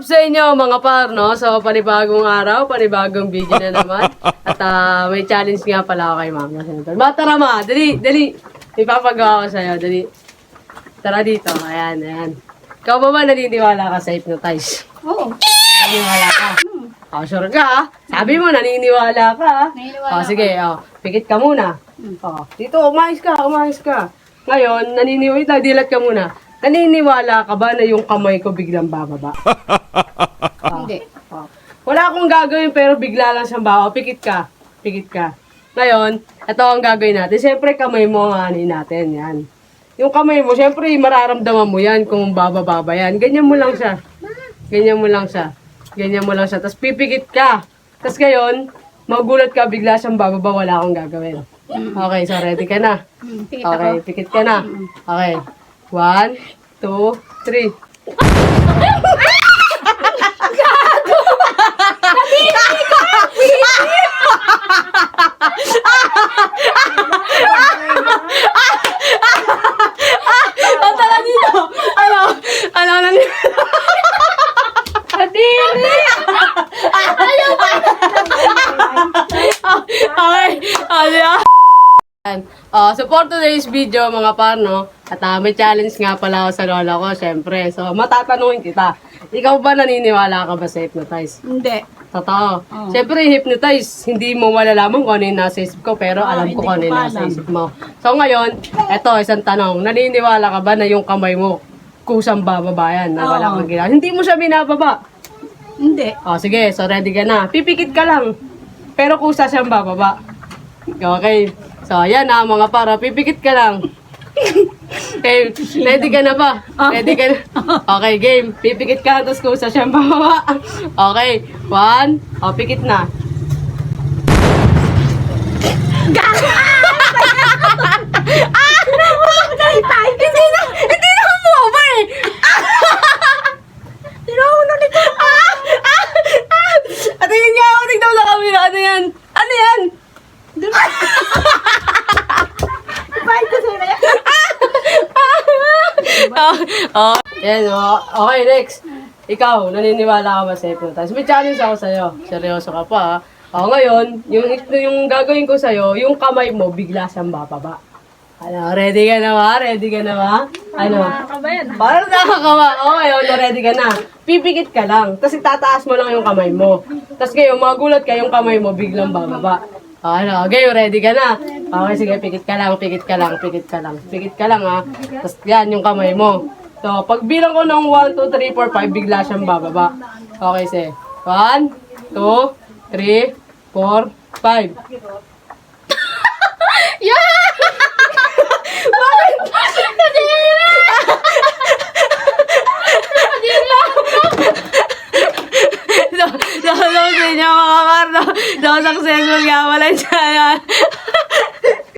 sa inyo mga par, no? So, panibagong araw, panibagong video na naman. At may challenge nga pala ako kay Mama Senator. Tara ma, dali. Ipapagawa ko sa'yo, dali. Tara dito, ayan. Ikaw ba naniniwala ka sa hypnotize? Oo. Naniniwala ka? Sure ka ah. Sabi mo, naniniwala ka ah. Naniniwala Sige, pikit ka muna. Dito, umayos ka. Ngayon, dilat ka muna. Naniniwala ka ba na yung kamay ko biglang bababa? Hindi. Wala akong gagawin pero bigla lang siyang bababa. Pikit ka. Ngayon, ito ang gagawin natin. Siyempre, kamay mo ang ani natin. Yan. Yung kamay mo, siyempre, mararamdaman mo yan kung bababa yan. Ganyan mo lang siya. Tapos pipikit ka. Tapos ngayon, magulat ka, bigla siyang bababa, wala akong gagawin. Okay, so ready ka na? Pikit ako. Okay, pikit ka na. Okay. 1, 2, 3. Tara dito! Ano na niyo? Kadiri! Ayaw pa! Okay, so for today's video mga parno, at may challenge nga pala ako sa lola ko, syempre. So matatanungin kita, ikaw ba naniniwala ka ba sa hypnotize? Hindi. Totoo. Siyempre, hypnotize, hindi mo malalaman kung ano yung nasa isip ko, pero alam ko kung ano yung nasa isip mo. So ngayon, eto, isang tanong, naniniwala ka ba na yung kamay mo kusang bababa yan, na wala kang ginagawa? Hindi mo siya binababa. Hindi. Sige, so ready ka na. Pipikit ka lang, pero kusa siyang bababa. Okay. So, ayan na mga para. Pipikit ka lang. Okay, ready ka na ba? Ready ka na? Okay, game. Pipikit ka, tapos kusa siyang bababa. Okay, 1. Pikit na. Hindi na bumaba eh. Tinauna nito. Tingin niya ako, tignan mo sa camera. Ano yan? Okay, next. Ikaw, naniniwala ka ba sa hypnotize? May challenge ako sa'yo. Seryoso ka pa, ha? Ngayon, yung gagawin ko sa'yo, yung kamay mo, bigla siyang bababa. Ready ka na ba? Parang nakakawa. Ngayon, ready ka na. Pipikit ka lang. Tapos itataas mo lang yung kamay mo. Tapos ngayon, magulat ka yung kamay mo, biglang bababa. Okay, ready ka na? Okay, sige, pikit ka lang, ha? Tapos yan, yung kamay mo. So, pag bilang ko ng 1, 2, 3, 4, 5, bigla siyang bababa. Okay, sige. 1, 2, 3, 4, 5. Yeah! Bakit? So, sa inyo mga parno, successful nga wala siya.